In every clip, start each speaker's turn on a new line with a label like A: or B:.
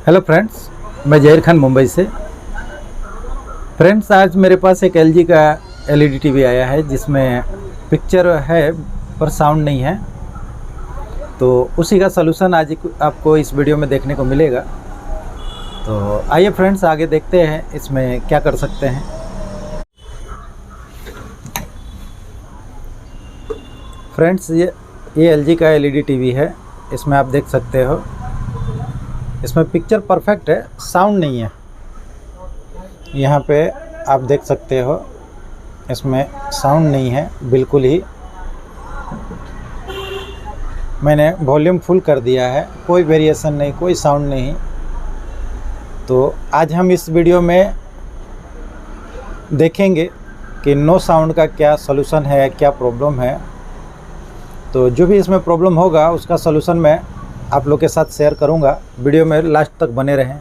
A: Hello friends, मैं जहीर खान मुंबई से। Friends, आज मेरे पास एक एलजी का एलईडी टीवी आया है जिसमें पिक्चर है पर साउंड नहीं है। तो उसी का सलूशन आज आपको इस वीडियो में देखने को मिलेगा। तो आइए फ्रेंड्स, आगे देखते हैं इसमें क्या कर सकते हैं। फ्रेंड्स, ये एलजी का एलईडी टीवी है। इसमें आप देख सकते हो, इसमें पिक्चर परफेक्ट है, साउंड नहीं है। यहाँ पे आप देख सकते हो, इसमें साउंड नहीं है बिल्कुल ही। मैंने वॉल्यूम फुल कर दिया है, कोई वेरिएशन नहीं, कोई साउंड नहीं। तो आज हम इस वीडियो में देखेंगे कि नो साउंड का क्या सलूशन है, क्या प्रॉब्लम है। तो जो भी इसमें प्रॉब्लम होगा उसका सलूशन मैं आप लोग के साथ शेयर करूंगा। वीडियो में लास्ट तक बने रहें।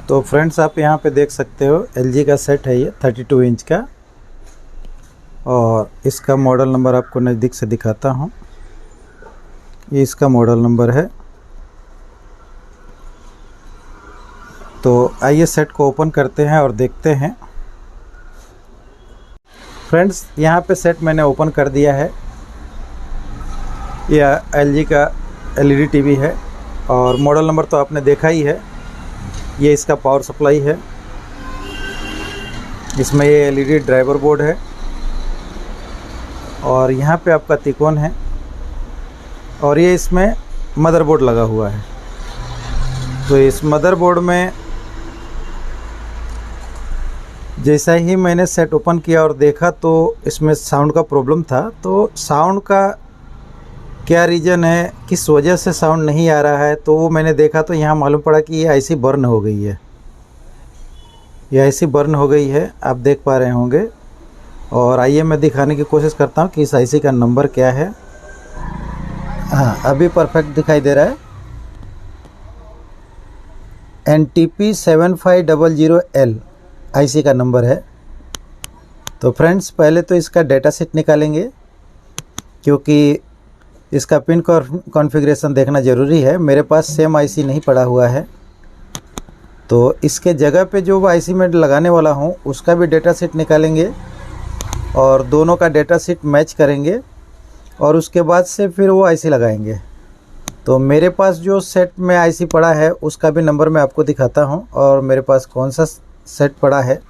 A: तो फ्रेंड्स, आप यहाँ पे देख सकते हो एलजी का सेट है ये 32 इंच का, और इसका मॉडल नंबर आपको नज़दीक से दिखाता हूँ। ये इसका मॉडल नंबर है। तो आइए सेट को ओपन करते हैं और देखते हैं। फ्रेंड्स, यहाँ पे सेट मैंने ओपन कर दिया है। यह एलजी का एलईडी टीवी है और मॉडल नंबर तो आपने देखा ही है। ये इसका पावर सप्लाई है। इसमें ये एलईडी ड्राइवर बोर्ड है और यहाँ पे आपका तिकोन है, और ये इसमें मदरबोर्ड लगा हुआ है। तो इस मदरबोर्ड में जैसा ही मैंने सेट ओपन किया और देखा तो इसमें साउंड का प्रॉब्लम था। तो साउंड का क्या रीज़न है, किस वजह से साउंड नहीं आ रहा है, तो वो मैंने देखा तो यहाँ मालूम पड़ा कि ये आईसी बर्न हो गई है। ये आईसी बर्न हो गई है, आप देख पा रहे होंगे। और आइए मैं दिखाने की कोशिश करता हूँ कि इस आईसी का नंबर क्या है। हाँ, अभी परफेक्ट दिखाई दे रहा है। NTP 7500L आईसी का नंबर है। तो फ्रेंड्स, पहले तो इसका डेटा शीट निकालेंगे, क्योंकि इसका पिन कॉन्फ़िगरेशन देखना ज़रूरी है। मेरे पास सेम आईसी नहीं पड़ा हुआ है, तो इसके जगह पे जो आईसी मैं लगाने वाला हूँ उसका भी डेटा शीट निकालेंगे और दोनों का डेटा शीट मैच करेंगे, और उसके बाद से फिर वो आईसी लगाएंगे। तो मेरे पास जो सेट में आईसी पड़ा है उसका भी नंबर मैं आपको दिखाता हूँ, और मेरे पास कौन सा सेट पड़ा है।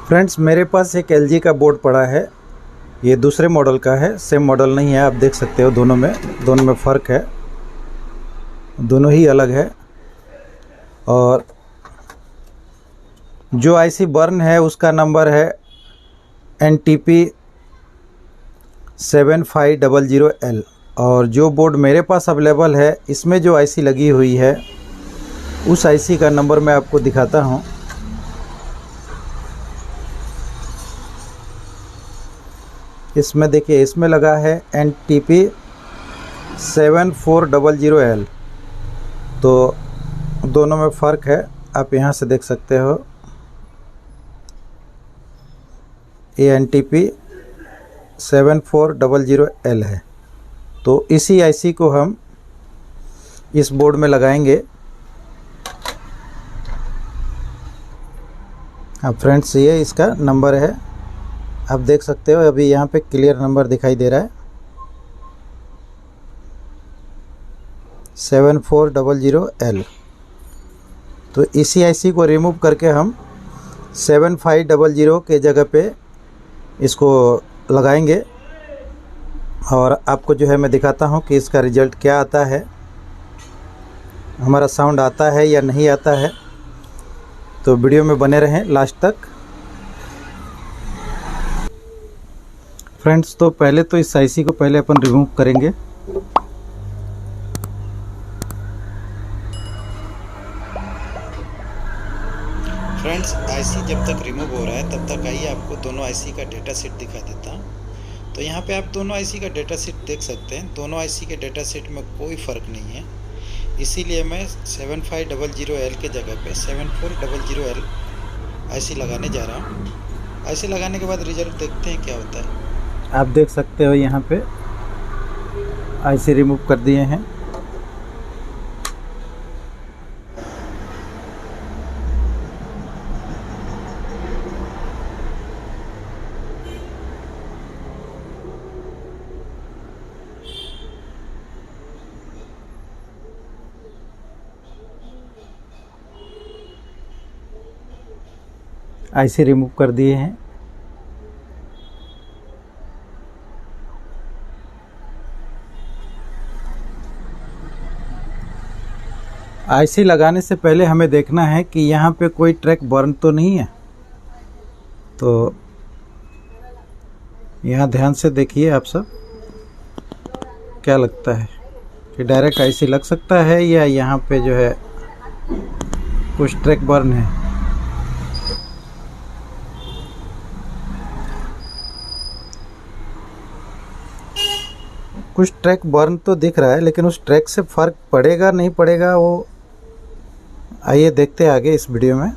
A: फ्रेंड्स, मेरे पास एक एलजी का बोर्ड पड़ा है। ये दूसरे मॉडल का है, सेम मॉडल नहीं है। आप देख सकते हो दोनों में फ़र्क है, दोनों ही अलग है। और जो आईसी बर्न है उसका नंबर है NTP 7500L, और जो बोर्ड मेरे पास अवेलेबल है इसमें जो आईसी लगी हुई है उस आईसी का नंबर मैं आपको दिखाता हूँ। इसमें देखिए, इसमें लगा है NTP 7400L। तो दोनों में फ़र्क है, आप यहाँ से देख सकते हो। ये NTP 7400L है। तो इसी आईसी को हम इस बोर्ड में लगाएंगे। हाँ फ्रेंड्स, ये इसका नंबर है, आप देख सकते हो। अभी यहाँ पे क्लियर नंबर दिखाई दे रहा है 7400L। तो इसी आईसी को रिमूव करके हम 7500 के जगह पे इसको लगाएंगे, और आपको जो है मैं दिखाता हूँ कि इसका रिज़ल्ट क्या आता है, हमारा साउंड आता है या नहीं आता है। तो वीडियो में बने रहें लास्ट तक। फ्रेंड्स, तो पहले तो इस आईसी को पहले अपन रिमूव करेंगे।
B: फ्रेंड्स, आईसी जब तक रिमूव हो रहा है तब तक आइए आपको दोनों आईसी का डेटा शीट दिखा देता हूँ। तो यहाँ पे आप दोनों आईसी का डेटा शीट देख सकते हैं। दोनों आईसी के डेटा शीट में कोई फ़र्क नहीं है, इसीलिए मैं 7500L के जगह पे 7400L आईसी लगाने जा रहा हूँ। आईसी लगाने के बाद रिजल्ट देखते हैं क्या होता है।
A: आप देख सकते हो यहाँ पे आईसी रिमूव कर दिए हैं। आईसी रिमूव कर दिए हैं। आईसी लगाने से पहले हमें देखना है कि यहाँ पे कोई ट्रैक बर्न तो नहीं है। तो यहाँ ध्यान से देखिए आप सब, क्या लगता है कि डायरेक्ट आईसी लग सकता है या यहाँ पे जो है कुछ ट्रैक बर्न है। कुछ ट्रैक बर्न तो दिख रहा है, लेकिन उस ट्रैक से फ़र्क पड़ेगा नहीं पड़ेगा वो आइए देखते हैं आगे इस वीडियो में।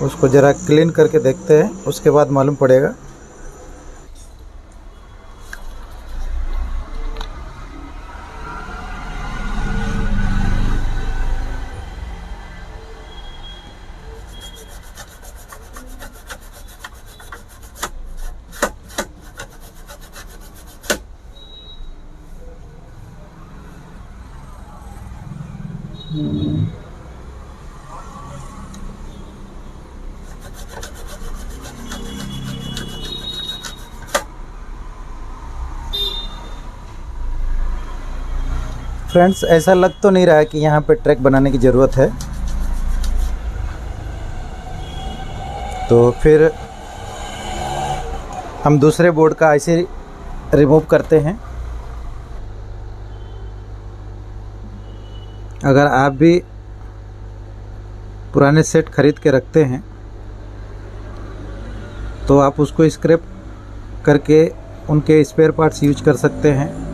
A: उसको ज़रा क्लीन करके देखते हैं, उसके बाद मालूम पड़ेगा। फ्रेंड्स, ऐसा लग तो नहीं रहा है कि यहाँ पे ट्रैक बनाने की ज़रूरत है। तो फिर हम दूसरे बोर्ड का आईसी रिमूव करते हैं। अगर आप भी पुराने सेट खरीद के रखते हैं तो आप उसको स्क्रैप करके उनके स्पेयर पार्ट्स यूज कर सकते हैं।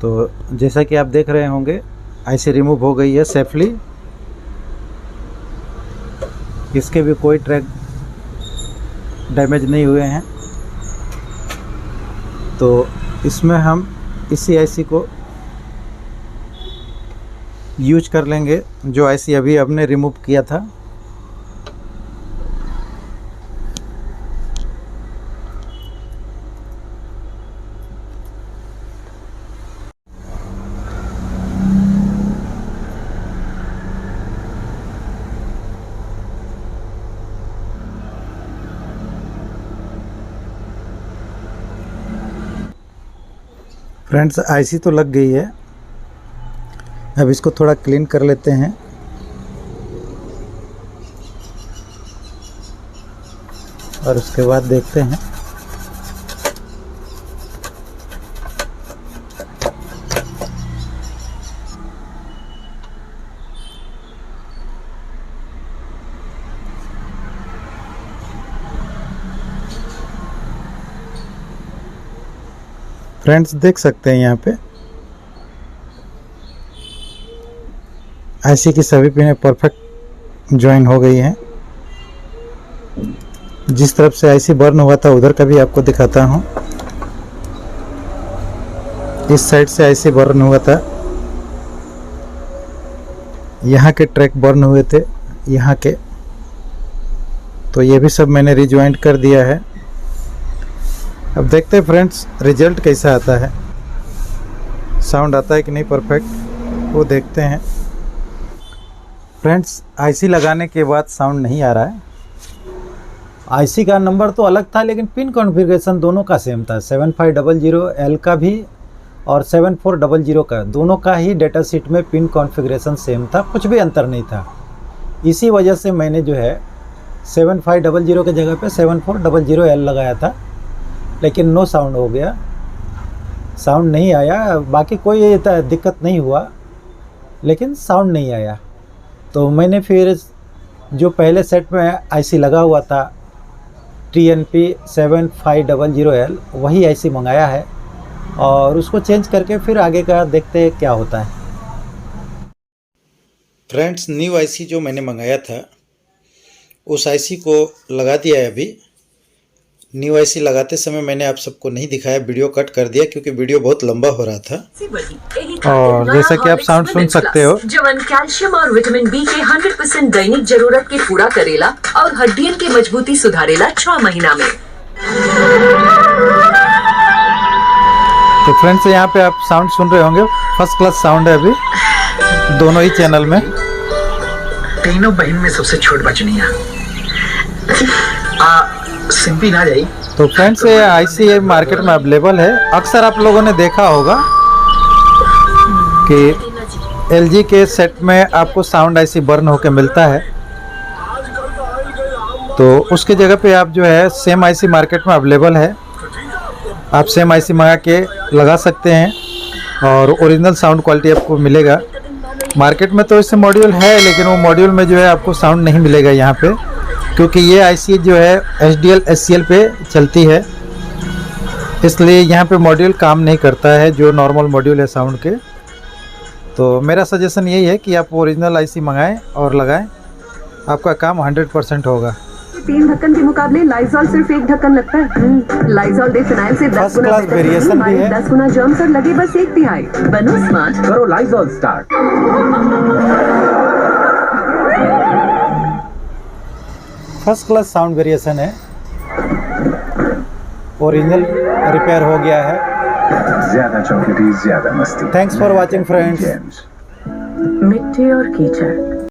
A: तो जैसा कि आप देख रहे होंगे आईसी रिमूव हो गई है सेफली। इसके भी कोई ट्रैक डैमेज नहीं हुए हैं। तो इसमें हम इसी आईसी को यूज कर लेंगे जो आईसी अभी हमने रिमूव किया था। फ्रेंड्स, आईसी तो लग गई है। अब इसको थोड़ा क्लीन कर लेते हैं। और उसके बाद देखते हैं। फ्रेंड्स, देख सकते हैं यहाँ पे आईसी की सभी पिनें परफेक्ट ज्वाइन हो गई हैं। जिस तरफ से आईसी बर्न हुआ था उधर का भी आपको दिखाता हूँ। इस साइड से आईसी बर्न हुआ था, यहाँ के ट्रैक बर्न हुए थे यहाँ के, तो ये भी सब मैंने रिज्वाइंट कर दिया है। अब देखते हैं फ्रेंड्स रिजल्ट कैसा आता है, साउंड आता है कि नहीं परफेक्ट, वो देखते हैं। फ्रेंड्स, आईसी लगाने के बाद साउंड नहीं आ रहा है। आईसी का नंबर तो अलग था लेकिन पिन कॉन्फ़िगरेशन दोनों का सेम था। 7500L का भी और 7400 का, दोनों का ही डेटा शीट में पिन कॉन्फ़िगरेशन सेम था, कुछ भी अंतर नहीं था। इसी वजह से मैंने जो है 7500 की जगह पे 7400L लगाया था, लेकिन नो साउंड हो गया। साउंड नहीं आया, बाकी कोई दिक्कत नहीं हुआ, लेकिन साउंड नहीं आया। तो मैंने फिर जो पहले सेट में आईसी लगा हुआ था TNP 7500L वही आईसी मंगाया है और उसको चेंज करके फिर आगे का देखते हैं क्या होता है।
B: फ्रेंड्स, न्यू आईसी जो मैंने मंगाया था उस आईसी को लगा दिया है अभी। न्यू आईसी लगाते समय मैंने आप सबको नहीं दिखाया, वीडियो कट कर दिया क्योंकि वीडियो बहुत लंबा हो रहा था।
A: और जैसा कि आप साउंड सुन सकते हो,
C: जवन कैल्शियम और विटामिन बी के 100% दैनिक जरूरत के पूरा करेला और हड्डियन के मजबूती सुधारेला 6 महीना में।
A: तो फ्रेंड्स यहाँ पे आप साउंड सुन रहे होंगे, फर्स्ट क्लास साउंड है अभी दोनों ही चैनल में।
D: तीनों बहन में सबसे छोट बचनिया सिंपी ना जाई।
A: तो फ्रेंड्स ये आईसी मार्केट में अवेलेबल है। अक्सर आप लोगों ने देखा होगा कि LG के सेट में आपको साउंड आईसी बर्न होकर मिलता है, तो उसके जगह पे आप जो है सेम आईसी मार्केट में अवेलेबल है। आप सेम आईसी मंगा के लगा सकते हैं और ओरिजिनल साउंड क्वालिटी आपको मिलेगा। मार्केट में तो इससे मॉड्यूल है, लेकिन वो मॉड्यूल में जो है आपको साउंड नहीं मिलेगा यहाँ पे, क्योंकि ये आईसी जो है HDL SCL पे चलती है, इसलिए यहाँ पे मॉड्यूल काम नहीं करता है जो नॉर्मल मॉड्यूल है साउंड के। तो मेरा सजेशन यही है कि आप ओरिजिनल आईसी मंगाएं और लगाएं, आपका काम 100% होगा।
E: 3 ढक्कन के मुकाबले लाइजॉल सिर्फ 1 ढक्कन लगता है। लाइजॉल दे फिनाइल से 10 गुना
A: वेरिएशन भी है,
E: 10 गुना जर्म्स और लगे बस 1/3। बनो स्मार्ट,
D: करो Lysol start.
A: First class sound variation है, ओरिजिनल रिपेयर हो गया है।
D: ज्यादा चॉकलेटी ज्यादा मस्ती।
A: Thanks for watching friends.
E: मिट्टी और कीचड़।